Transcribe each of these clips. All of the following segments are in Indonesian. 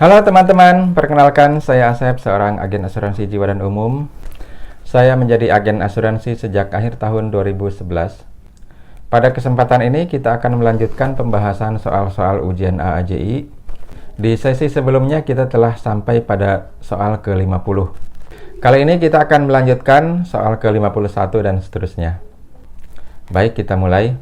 Halo teman-teman, perkenalkan saya Asep, seorang agen asuransi jiwa dan umum. Saya menjadi agen asuransi sejak akhir tahun 2011. Pada kesempatan ini kita akan melanjutkan pembahasan soal-soal ujian AAJI. Di sesi sebelumnya kita telah sampai pada soal ke-50. Kali ini kita akan melanjutkan soal ke-51 dan seterusnya. Baik, kita mulai.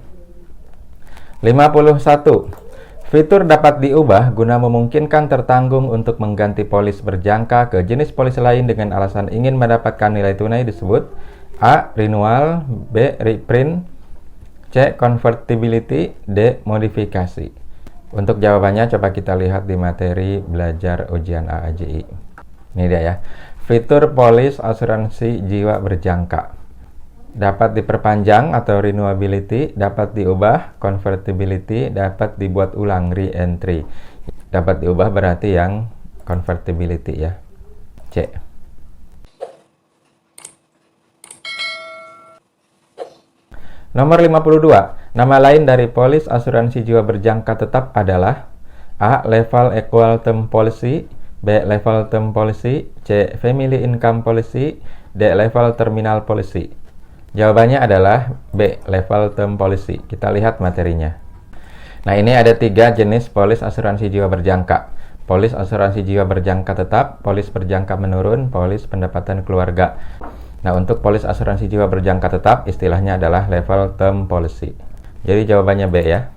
51. Fitur dapat diubah guna memungkinkan tertanggung untuk mengganti polis berjangka ke jenis polis lain dengan alasan ingin mendapatkan nilai tunai disebut A. Renewal, B. Reprint, C. Convertibility, D. Modifikasi. Untuk jawabannya coba kita lihat di materi belajar ujian AAJI. Ini dia ya. Fitur polis asuransi jiwa berjangka dapat diperpanjang atau renewability, dapat diubah convertibility, dapat dibuat ulang re-entry. Dapat diubah berarti yang convertibility ya. C. Nomor 52. Nama lain dari polis asuransi jiwa berjangka tetap adalah A. Level Equal Term Policy, B. Level Term Policy, C. Family Income Policy, D. Level Terminal Policy. Jawabannya adalah B. Level Term Policy. Kita lihat materinya. Nah, ini ada 3 jenis polis asuransi jiwa berjangka. Polis asuransi jiwa berjangka tetap, polis berjangka menurun, polis pendapatan keluarga. Nah, untuk polis asuransi jiwa berjangka tetap, istilahnya adalah Level Term Policy. Jadi jawabannya B ya.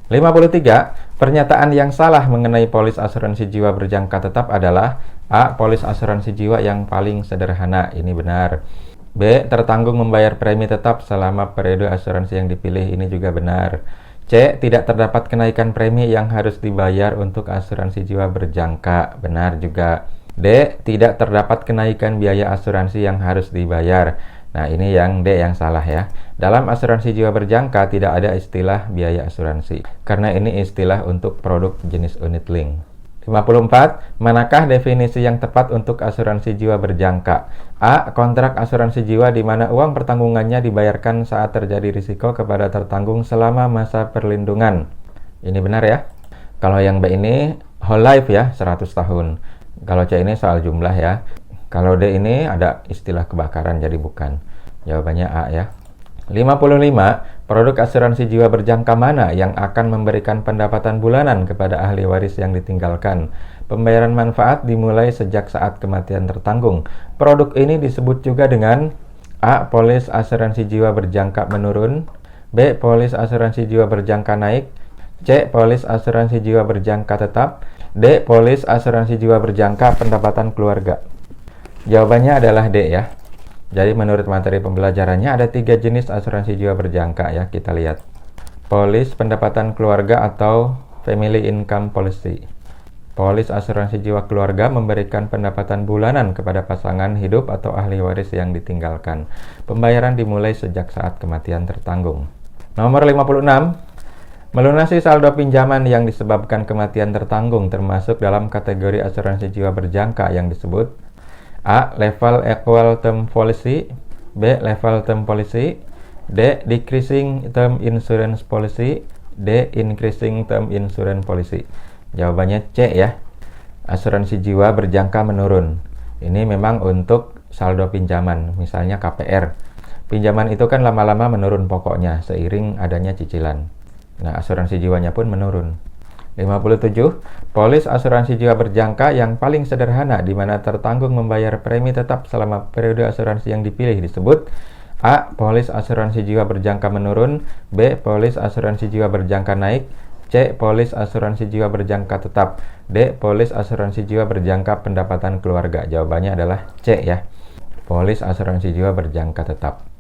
53. Pernyataan yang salah mengenai polis asuransi jiwa berjangka tetap adalah A. Polis asuransi jiwa yang paling sederhana. Ini benar. B. Tertanggung membayar premi tetap selama periode asuransi yang dipilih. Ini juga benar. C. Tidak terdapat kenaikan premi yang harus dibayar untuk asuransi jiwa berjangka. Benar juga. D. Tidak terdapat kenaikan biaya asuransi yang harus dibayar. Nah, ini yang D yang salah ya. Dalam asuransi jiwa berjangka tidak ada istilah biaya asuransi, karena ini istilah untuk produk jenis unit link. 54. Manakah definisi yang tepat untuk asuransi jiwa berjangka? A. Kontrak asuransi jiwa di mana uang pertanggungannya dibayarkan saat terjadi risiko kepada tertanggung selama masa perlindungan. Ini benar ya. Kalau yang B ini whole life ya, 100 tahun. Kalau C ini soal jumlah ya. Kalau D ini ada istilah kebakaran, jadi bukan. Jawabannya A ya. 55. Produk asuransi jiwa berjangka mana yang akan memberikan pendapatan bulanan kepada ahli waris yang ditinggalkan? Pembayaran manfaat dimulai sejak saat kematian tertanggung. Produk ini disebut juga dengan A. Polis asuransi jiwa berjangka menurun, B. Polis asuransi jiwa berjangka naik, C. Polis asuransi jiwa berjangka tetap, D. Polis asuransi jiwa berjangka pendapatan keluarga. Jawabannya adalah D ya. Jadi menurut materi pembelajarannya ada 3 jenis asuransi jiwa berjangka ya, kita lihat. Polis pendapatan keluarga atau Family Income Policy. Polis asuransi jiwa keluarga memberikan pendapatan bulanan kepada pasangan hidup atau ahli waris yang ditinggalkan. Pembayaran dimulai sejak saat kematian tertanggung. Nomor 56. Melunasi saldo pinjaman yang disebabkan kematian tertanggung termasuk dalam kategori asuransi jiwa berjangka yang disebut A. Level Equal Term Policy, B. Level Term Policy, D. Decreasing Term Insurance Policy, D. Increasing Term Insurance Policy. Jawabannya C ya. Asuransi jiwa berjangka menurun. Ini memang untuk saldo pinjaman, misalnya KPR. Pinjaman itu kan lama-lama menurun pokoknya seiring adanya cicilan. Nah, asuransi jiwanya pun menurun. 57. Polis asuransi jiwa berjangka yang paling sederhana di mana tertanggung membayar premi tetap selama periode asuransi yang dipilih disebut A. Polis asuransi jiwa berjangka menurun, B. Polis asuransi jiwa berjangka naik, C. Polis asuransi jiwa berjangka tetap, D. Polis asuransi jiwa berjangka pendapatan keluarga. Jawabannya adalah C ya. Polis asuransi jiwa berjangka tetap.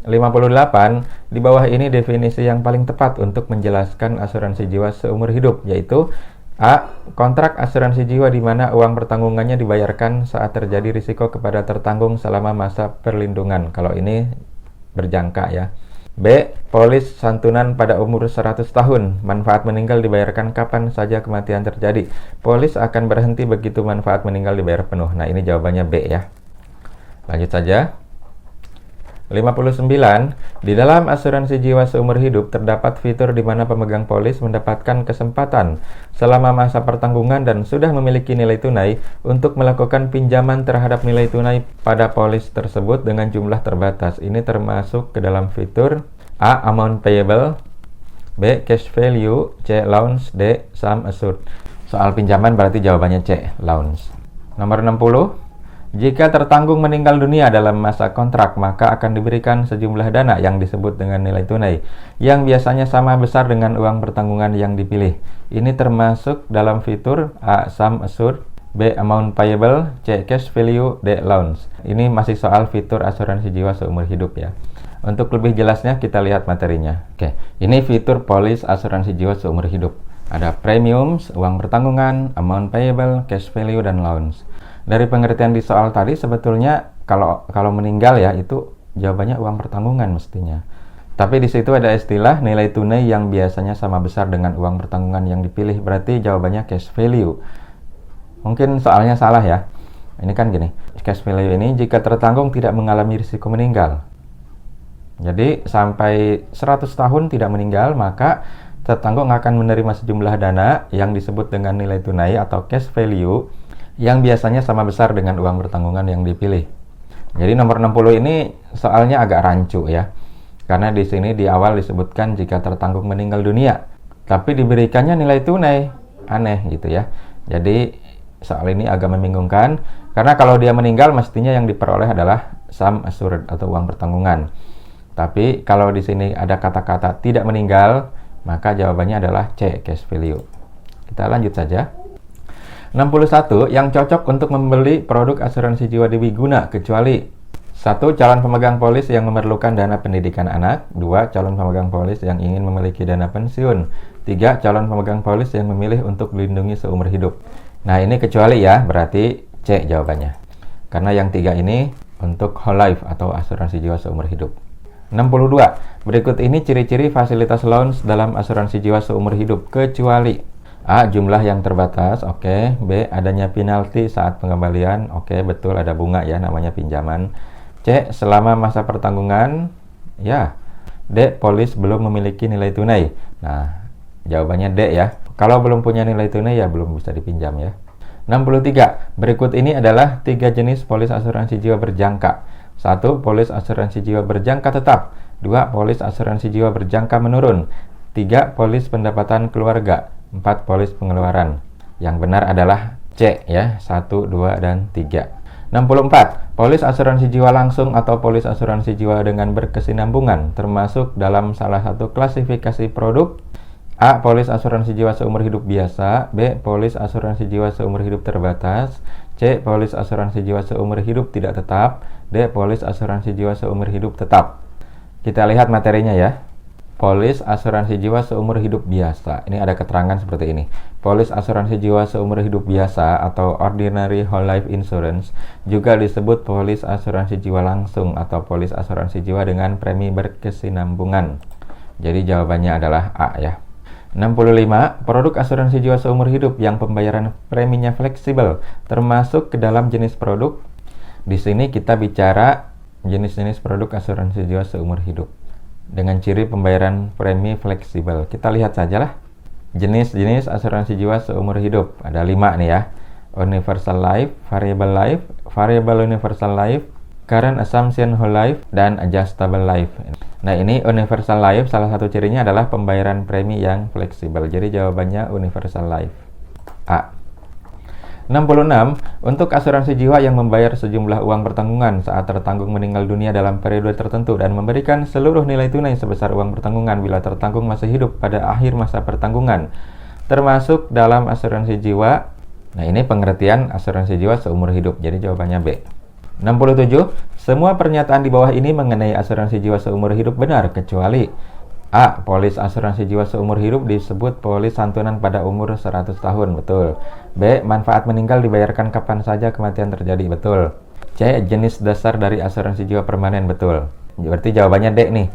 58. Di bawah ini definisi yang paling tepat untuk menjelaskan asuransi jiwa seumur hidup, yaitu A. Kontrak asuransi jiwa di mana uang pertanggungannya dibayarkan saat terjadi risiko kepada tertanggung selama masa perlindungan. Kalau ini berjangka ya. B. Polis santunan pada umur 100 tahun. Manfaat meninggal dibayarkan kapan saja kematian terjadi. Polis akan berhenti begitu manfaat meninggal dibayar penuh. Nah, ini jawabannya B ya. Lanjut saja. 59. Di dalam asuransi jiwa seumur hidup terdapat fitur di mana pemegang polis mendapatkan kesempatan selama masa pertanggungan dan sudah memiliki nilai tunai untuk melakukan pinjaman terhadap nilai tunai pada polis tersebut dengan jumlah terbatas. Ini termasuk ke dalam fitur A. Amount payable, B. Cash value, C. Loans, D. Sum assured. Soal pinjaman berarti jawabannya C. Loans. Nomor 60. Jika tertanggung meninggal dunia dalam masa kontrak, maka akan diberikan sejumlah dana yang disebut dengan nilai tunai, yang biasanya sama besar dengan uang pertanggungan yang dipilih. Ini termasuk dalam fitur A. Sum assured, B. Amount payable, C. Cash value, D. Loans. Ini masih soal fitur asuransi jiwa seumur hidup ya. Untuk lebih jelasnya kita lihat materinya. Oke, ini fitur polis asuransi jiwa seumur hidup. Ada premiums, uang pertanggungan, amount payable, cash value, dan loans. Dari pengertian di soal tadi sebetulnya kalau meninggal ya itu jawabannya uang pertanggungan mestinya. Tapi di situ ada istilah nilai tunai yang biasanya sama besar dengan uang pertanggungan yang dipilih, berarti jawabannya cash value. Mungkin soalnya salah ya. Ini kan gini, cash value ini jika tertanggung tidak mengalami risiko meninggal. Jadi sampai 100 tahun tidak meninggal, maka tertanggung akan menerima sejumlah dana yang disebut dengan nilai tunai atau cash value yang biasanya sama besar dengan uang pertanggungan yang dipilih. Jadi nomor 60 ini soalnya agak rancu ya. Karena di sini di awal disebutkan jika tertanggung meninggal dunia, tapi diberikannya nilai tunai. Aneh gitu ya. Jadi soal ini agak membingungkan karena kalau dia meninggal mestinya yang diperoleh adalah sum assured atau uang pertanggungan. Tapi kalau di sini ada kata-kata tidak meninggal, maka jawabannya adalah C, cash value. Kita lanjut saja. 61. Yang cocok untuk membeli produk asuransi jiwa Dwiguna kecuali 1. Calon pemegang polis yang memerlukan dana pendidikan anak. 2. Calon pemegang polis yang ingin memiliki dana pensiun. 3. Calon pemegang polis yang memilih untuk dilindungi seumur hidup. Nah ini kecuali ya, berarti C jawabannya. Karena yang 3 ini untuk whole life atau asuransi jiwa seumur hidup. 62. Berikut ini ciri-ciri fasilitas loans dalam asuransi jiwa seumur hidup kecuali A. Jumlah yang terbatas, oke. B. Adanya penalti saat pengembalian, oke, betul ada bunga ya, namanya pinjaman. C. Selama masa pertanggungan, ya. D. Polis belum memiliki nilai tunai. Nah, jawabannya D ya. Kalau belum punya nilai tunai ya belum bisa dipinjam ya. 63. Berikut ini adalah 3 jenis polis asuransi jiwa berjangka. 1. Polis asuransi jiwa berjangka tetap. 2. Polis asuransi jiwa berjangka menurun. 3. Polis pendapatan keluarga. 4. Polis pengeluaran. Yang benar adalah C ya, 1, 2, dan 3. 64. Polis asuransi jiwa langsung atau polis asuransi jiwa dengan berkesinambungan termasuk dalam salah satu klasifikasi produk. A. Polis asuransi jiwa seumur hidup biasa. B. Polis asuransi jiwa seumur hidup terbatas. C. Polis asuransi jiwa seumur hidup tidak tetap. D. Polis asuransi jiwa seumur hidup tetap. Kita lihat materinya ya. Polis asuransi jiwa seumur hidup biasa. Ini ada keterangan seperti ini. Polis asuransi jiwa seumur hidup biasa atau ordinary whole life insurance juga disebut polis asuransi jiwa langsung atau polis asuransi jiwa dengan premi berkesinambungan. Jadi jawabannya adalah A ya. 65. Produk asuransi jiwa seumur hidup yang pembayaran preminya fleksibel termasuk ke dalam jenis produk. Di sini kita bicara jenis-jenis produk asuransi jiwa seumur hidup dengan ciri pembayaran premi fleksibel. Kita lihat sajalah jenis-jenis asuransi jiwa seumur hidup. Ada 5 nih ya. Universal life, variable universal life, current assumption whole life, dan adjustable life. Nah ini universal life salah satu cirinya adalah pembayaran premi yang fleksibel. Jadi jawabannya universal life. A. 66. Untuk asuransi jiwa yang membayar sejumlah uang pertanggungan saat tertanggung meninggal dunia dalam periode tertentu dan memberikan seluruh nilai tunai sebesar uang pertanggungan bila tertanggung masih hidup pada akhir masa pertanggungan, termasuk dalam asuransi jiwa. Nah ini pengertian asuransi jiwa seumur hidup, jadi jawabannya B. 67. Semua pernyataan di bawah ini mengenai asuransi jiwa seumur hidup benar kecuali A. Polis asuransi jiwa seumur hidup disebut polis santunan pada umur 100 tahun, betul. B. Manfaat meninggal dibayarkan kapan saja kematian terjadi, betul. C. Jenis dasar dari asuransi jiwa permanen, betul. Berarti jawabannya D nih.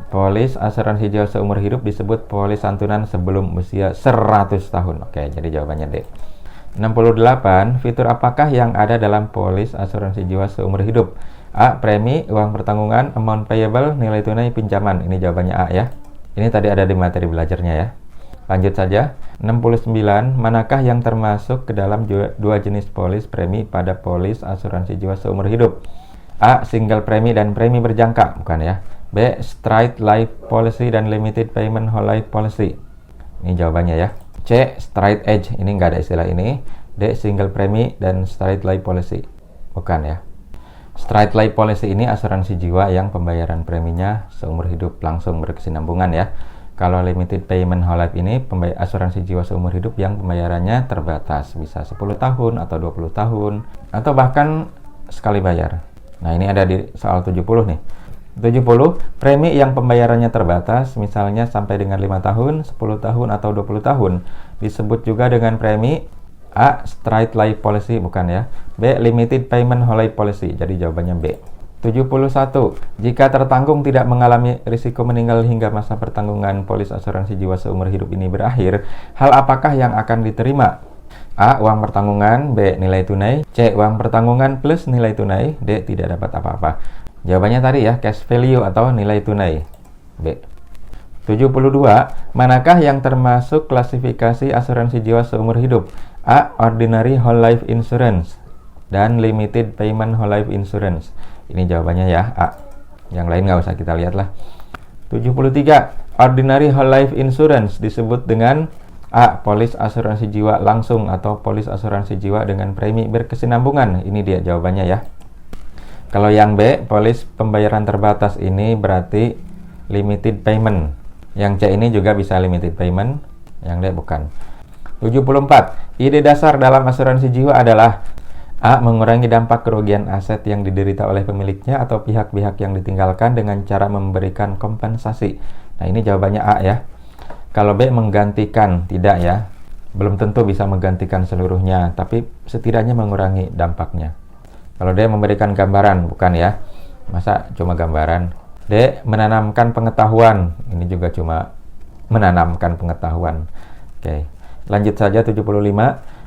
Polis asuransi jiwa seumur hidup disebut polis santunan sebelum usia 100 tahun. Oke, jadi jawabannya D. 68. Fitur apakah yang ada dalam polis asuransi jiwa seumur hidup? A. Premi, uang pertanggungan, amount payable, nilai tunai, pinjaman. Ini jawabannya A ya. Ini tadi ada di materi belajarnya ya. Lanjut saja. 69. Manakah yang termasuk ke dalam dua jenis polis premi pada polis asuransi jiwa seumur hidup? A. Single premi dan premi berjangka. Bukan ya. B. Straight life policy dan limited payment whole life policy. Ini jawabannya ya. C. Straight edge. Ini nggak ada istilah ini. D. Single premi dan straight life policy. Bukan ya. Straight life policy ini asuransi jiwa yang pembayaran preminya seumur hidup langsung berkesinambungan ya. Kalau limited payment whole life ini asuransi jiwa seumur hidup yang pembayarannya terbatas, bisa 10 tahun atau 20 tahun atau bahkan sekali bayar. Nah, ini ada di soal 70 nih. 70, premi yang pembayarannya terbatas, misalnya sampai dengan 5 tahun, 10 tahun atau 20 tahun, disebut juga dengan premi A. Straight life policy, bukan ya. B. Limited payment whole life policy, jadi jawabannya B. 71. Jika tertanggung tidak mengalami risiko meninggal hingga masa pertanggungan polis asuransi jiwa seumur hidup ini berakhir, hal apakah yang akan diterima? A. Uang pertanggungan. B. Nilai tunai. C. Uang pertanggungan plus nilai tunai. D. Tidak dapat apa-apa. Jawabannya tadi ya, cash value atau nilai tunai. B. 72. Manakah yang termasuk klasifikasi asuransi jiwa seumur hidup? A. Ordinary whole life insurance dan limited payment whole life insurance. Ini jawabannya ya, A. Yang lain nggak usah kita lihat lah. 73. Ordinary whole life insurance disebut dengan A. Polis asuransi jiwa langsung atau polis asuransi jiwa dengan premi berkesinambungan. Ini dia jawabannya ya. Kalau yang B, polis pembayaran terbatas, ini berarti limited payment. Yang C ini juga bisa limited payment. Yang D bukan. 74. Ide dasar dalam asuransi jiwa adalah A. Mengurangi dampak kerugian aset yang diderita oleh pemiliknya atau pihak-pihak yang ditinggalkan dengan cara memberikan kompensasi. Nah, ini jawabannya A ya. Kalau B, menggantikan, tidak ya. Belum tentu bisa menggantikan seluruhnya, tapi setidaknya mengurangi dampaknya. Kalau D, memberikan gambaran, bukan ya. Masa cuma gambaran? D. Menanamkan pengetahuan. Ini juga cuma menanamkan pengetahuan. Oke. Lanjut saja 75.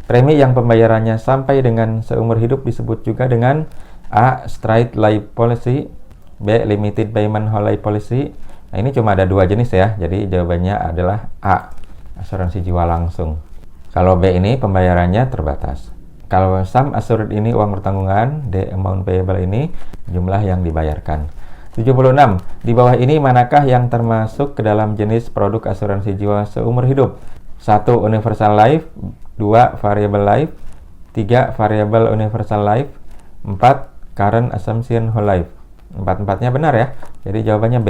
Premi yang pembayarannya sampai dengan seumur hidup disebut juga dengan A. Straight life policy. B. Limited payment whole life policy. Nah, ini cuma ada dua jenis ya. Jadi jawabannya adalah A. Asuransi jiwa langsung. Kalau B ini pembayarannya terbatas. Kalau sum assured ini uang pertanggungan. D. Amount payable ini jumlah yang dibayarkan. 76. Di bawah ini manakah yang termasuk ke dalam jenis produk asuransi jiwa seumur hidup? 1. Universal life. 2. Variable life. 3. Variable universal life. 4. Current assumption whole life. 4-4-nya benar ya. Jadi jawabannya B.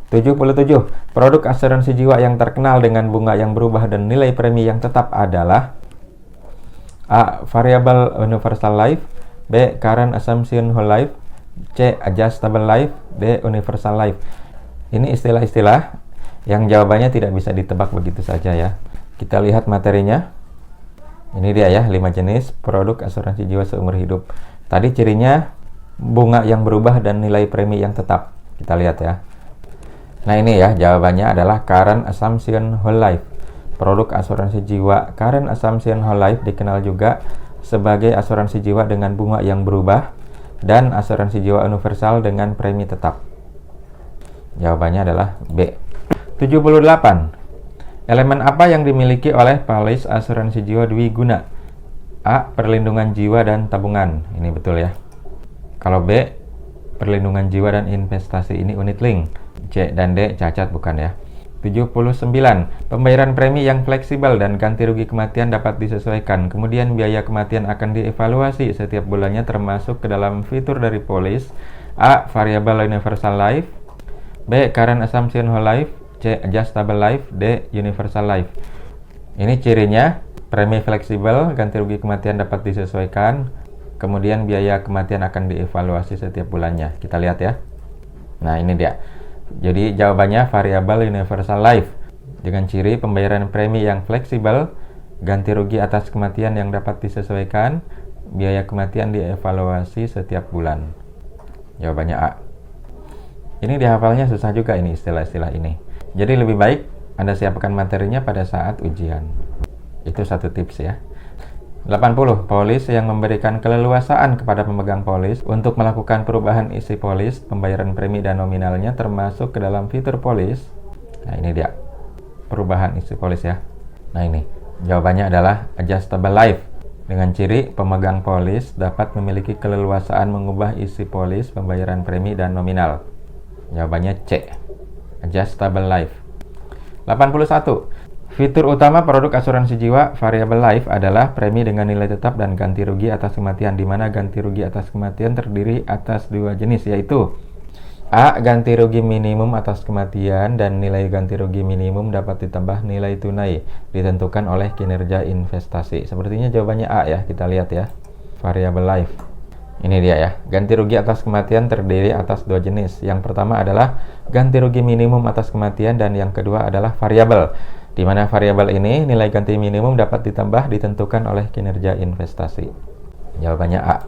77. Produk asuransi jiwa yang terkenal dengan bunga yang berubah dan nilai premi yang tetap adalah A. Variable universal life. B. Current assumption whole life. C. Adjustable life. D. Universal life. Ini istilah-istilah yang jawabannya tidak bisa ditebak begitu saja ya. Kita lihat materinya. Ini dia ya, 5 jenis produk asuransi jiwa seumur hidup. Tadi cirinya bunga yang berubah dan nilai premi yang tetap. Kita lihat ya. Nah, ini ya, jawabannya adalah current assumption whole life. Produk asuransi jiwa current assumption whole life dikenal juga sebagai asuransi jiwa dengan bunga yang berubah dan asuransi jiwa universal dengan premi tetap. Jawabannya adalah B. 78. Elemen apa yang dimiliki oleh polis asuransi jiwa dwiguna? A. Perlindungan jiwa dan tabungan. Ini betul ya. Kalau B, perlindungan jiwa dan investasi, ini unit link. C dan D cacat, bukan ya. 79. Pembayaran premi yang fleksibel dan ganti rugi kematian dapat disesuaikan. Kemudian biaya kematian akan dievaluasi setiap bulannya termasuk ke dalam fitur dari polis. A. Variable universal life. B. Current assumption whole life. C. Adjustable life. D. Universal life. Ini cirinya, premi fleksibel, ganti rugi kematian dapat disesuaikan, kemudian biaya kematian akan dievaluasi setiap bulannya. Kita lihat ya. Nah, ini dia. Jadi jawabannya variable universal life dengan ciri pembayaran premi yang fleksibel, ganti rugi atas kematian yang dapat disesuaikan, biaya kematian dievaluasi setiap bulan. Jawabannya A. Ini dihafalnya susah juga ini istilah-istilah ini. Jadi lebih baik Anda siapkan materinya pada saat ujian. Itu satu tips ya. 80. Polis yang memberikan keleluasaan kepada pemegang polis untuk melakukan perubahan isi polis, pembayaran premi dan nominalnya termasuk ke dalam fitur polis. Nah, ini dia perubahan isi polis ya. Nah, ini jawabannya adalah adjustable life. Dengan ciri pemegang polis dapat memiliki keleluasaan mengubah isi polis, pembayaran premi dan nominal. Jawabannya C, adjustable life. 81. Fitur utama produk asuransi jiwa variable life adalah premi dengan nilai tetap dan ganti rugi atas kematian, di mana ganti rugi atas kematian terdiri atas dua jenis, yaitu A. Ganti rugi minimum atas kematian, dan nilai ganti rugi minimum dapat ditambah nilai tunai ditentukan oleh kinerja investasi. Sepertinya jawabannya A ya, kita lihat ya. Variable life. Ini dia ya. Ganti rugi atas kematian terdiri atas dua jenis. Yang pertama adalah ganti rugi minimum atas kematian, dan yang kedua adalah variabel, di mana variabel ini nilai ganti minimum dapat ditambah ditentukan oleh kinerja investasi. Jawabannya A.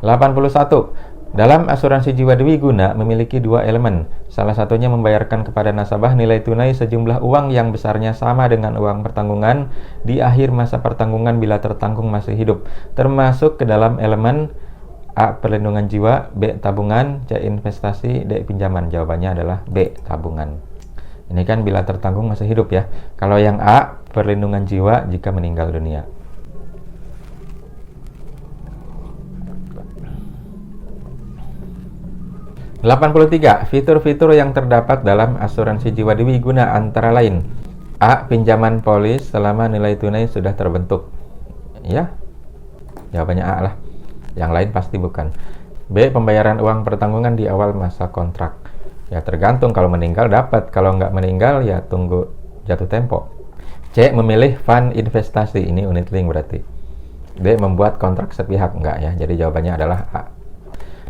81. Dalam asuransi jiwa dwiguna memiliki dua elemen. Salah satunya membayarkan kepada nasabah nilai tunai sejumlah uang yang besarnya sama dengan uang pertanggungan di akhir masa pertanggungan bila tertanggung masih hidup, termasuk ke dalam elemen A. Perlindungan jiwa, B. Tabungan, C. Investasi, D. Pinjaman. Jawabannya adalah B. Tabungan. Ini kan bila tertanggung masih hidup ya. Kalau yang A, perlindungan jiwa jika meninggal dunia. (83) Fitur-fitur yang terdapat dalam asuransi jiwa dwiguna antara lain: A. Pinjaman polis selama nilai tunai sudah terbentuk. Ya, jawabannya A lah. Yang lain pasti bukan. B. Pembayaran uang pertanggungan di awal masa kontrak. Ya tergantung, kalau meninggal dapat, kalau nggak meninggal ya tunggu jatuh tempo. C. Memilih fund investasi, ini unit link berarti. D. Membuat kontrak sepihak, enggak ya, jadi jawabannya adalah A.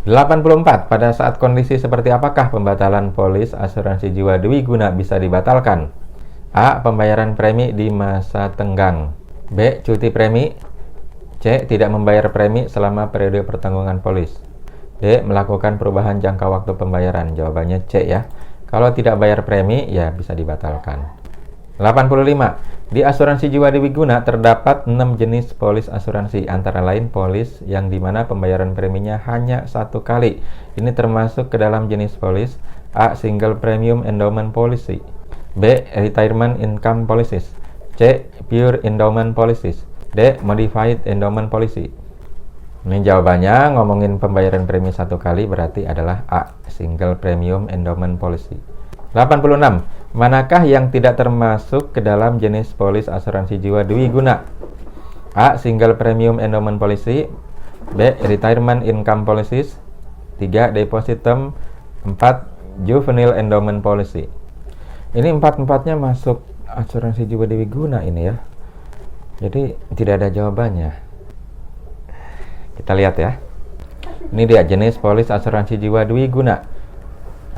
84. Pada saat kondisi seperti apakah pembatalan polis asuransi jiwa dwiguna bisa dibatalkan? A. Pembayaran premi di masa tenggang. B. Cuti premi. C. Tidak membayar premi selama periode pertanggungan polis. D. Melakukan perubahan jangka waktu pembayaran. Jawabannya C ya. Kalau tidak bayar premi ya bisa dibatalkan. 85. Di asuransi jiwa dwiguna terdapat 6 jenis polis asuransi, antara lain polis yang dimana pembayaran preminya hanya satu kali. Ini termasuk ke dalam jenis polis: A. Single Premium Endowment Policy, B. Retirement Income Policies, C. Pure Endowment Policies, D. Modified Endowment Policy. Ini jawabannya, ngomongin pembayaran premi satu kali berarti adalah A. Single Premium Endowment Policy. 86. Manakah yang tidak termasuk ke dalam jenis polis asuransi jiwa dwiguna? A. Single Premium Endowment Policy, B. Retirement Income Policies, 3. Deposit Term, 4. Juvenile Endowment Policy. Ini empat-empatnya masuk asuransi jiwa dwiguna ini ya. Jadi tidak ada jawabannya. Kita lihat ya. Ini dia jenis polis asuransi jiwa dwiguna.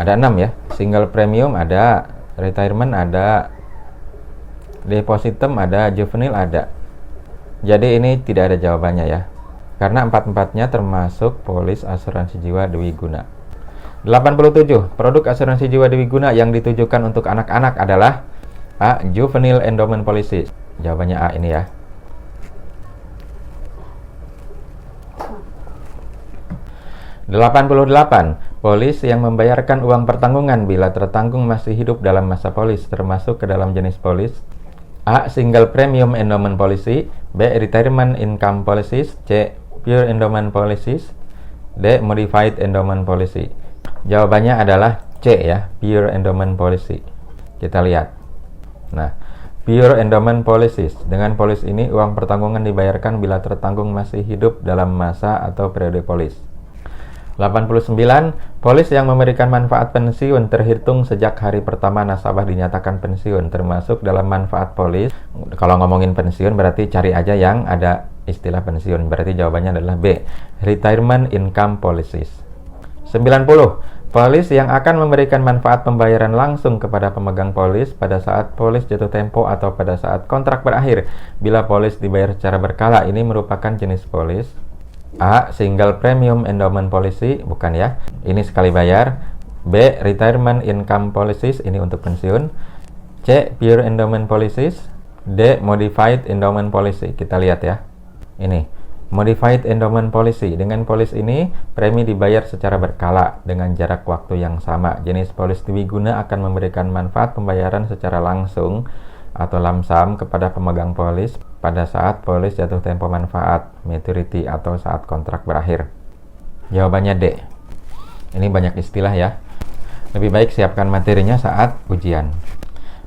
Ada 6 ya. Single Premium ada, Retirement ada, Deposit Term ada, Juvenile ada. Jadi ini tidak ada jawabannya ya, karena empat-empatnya termasuk polis asuransi jiwa dwiguna. 87. Produk asuransi jiwa dwiguna yang ditujukan untuk anak-anak adalah A. Juvenile Endowment Policy. Jawabannya A ini ya. 88. Polis yang membayarkan uang pertanggungan bila tertanggung masih hidup dalam masa polis, termasuk ke dalam jenis polis: A. Single Premium Endowment Policy, B. Retirement Income Policies, C. Pure Endowment Policies, D. Modified Endowment Policy. Jawabannya adalah C ya, Pure Endowment Policy. Kita lihat. Nah, Pure Endowment Policies, dengan polis ini uang pertanggungan dibayarkan bila tertanggung masih hidup dalam masa atau periode polis. 89. Polis yang memberikan manfaat pensiun terhitung sejak hari pertama nasabah dinyatakan pensiun, termasuk dalam manfaat polis. Kalau ngomongin pensiun berarti cari aja yang ada istilah pensiun, berarti jawabannya adalah B. Retirement Income Policies. 90. Polis yang akan memberikan manfaat pembayaran langsung kepada pemegang polis pada saat polis jatuh tempo atau pada saat kontrak berakhir bila polis dibayar secara berkala. Ini merupakan jenis polis: A. Single Premium Endowment Policy, bukan ya, ini sekali bayar. B. Retirement Income Policies, ini untuk pensiun. C. Pure Endowment Policies. D. Modified Endowment Policy. Kita lihat ya. Ini, Modified Endowment Policy. Dengan polis ini, premi dibayar secara berkala dengan jarak waktu yang sama. Jenis polis dwiguna akan memberikan manfaat pembayaran secara langsung atau lump sum kepada pemegang polis pada saat polis jatuh tempo manfaat, maturity, atau saat kontrak berakhir. Jawabannya D. Ini banyak istilah ya. Lebih baik siapkan materinya saat ujian.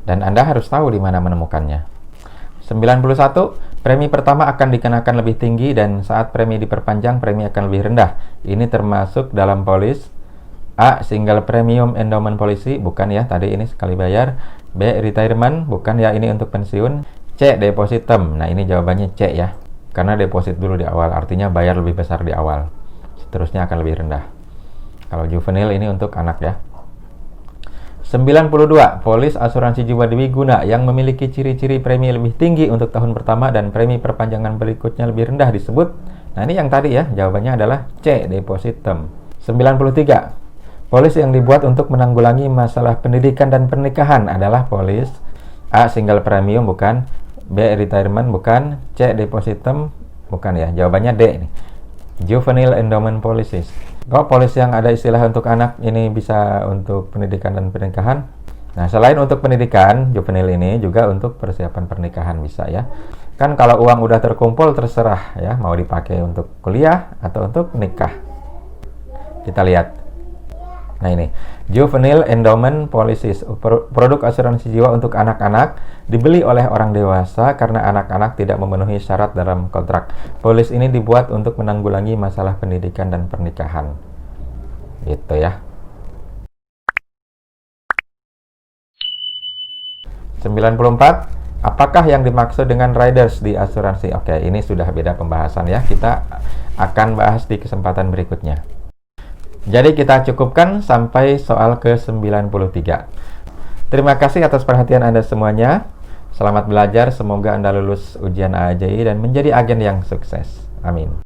Dan Anda harus tahu di mana menemukannya. 91. Premi pertama akan dikenakan lebih tinggi dan saat premi diperpanjang, premi akan lebih rendah. Ini termasuk dalam polis A. Single Premium Endowment Policy, bukan ya, tadi ini sekali bayar. B. Retirement, bukan ya, ini untuk pensiun. C. Depositum, nah ini jawabannya C ya, karena deposit dulu di awal, artinya bayar lebih besar di awal, seterusnya akan lebih rendah. Kalau juvenil ini untuk anak ya. 92. Polis asuransi jiwa dwiguna yang memiliki ciri-ciri premi lebih tinggi untuk tahun pertama dan premi perpanjangan berikutnya lebih rendah disebut. Nah ini yang tadi ya, jawabannya adalah C. Depositum. 93. Polis yang dibuat untuk menanggulangi masalah pendidikan dan pernikahan adalah polis A. Single Premium, bukan. B. Retirement, bukan. C. Depositum, bukan ya. Jawabannya D nih. Juvenile Endowment Policies. Kok polis yang ada istilah untuk anak ini bisa untuk pendidikan dan pernikahan? Nah, selain untuk pendidikan, juvenil ini juga untuk persiapan pernikahan bisa ya. Kan kalau uang udah terkumpul terserah ya, mau dipakai untuk kuliah atau untuk nikah. Kita lihat. Nah ini, Juvenile Endowment Policies, produk asuransi jiwa untuk anak-anak, dibeli oleh orang dewasa karena anak-anak tidak memenuhi syarat dalam kontrak. Polis ini dibuat untuk menanggulangi masalah pendidikan dan pernikahan. Gitu ya. 94. Apakah yang dimaksud dengan riders di asuransi? Oke, ini sudah beda pembahasan ya. Kita akan bahas di kesempatan berikutnya. Jadi kita cukupkan sampai soal ke-93. Terima kasih atas perhatian Anda semuanya. Selamat belajar, semoga Anda lulus ujian AAJI dan menjadi agen yang sukses. Amin.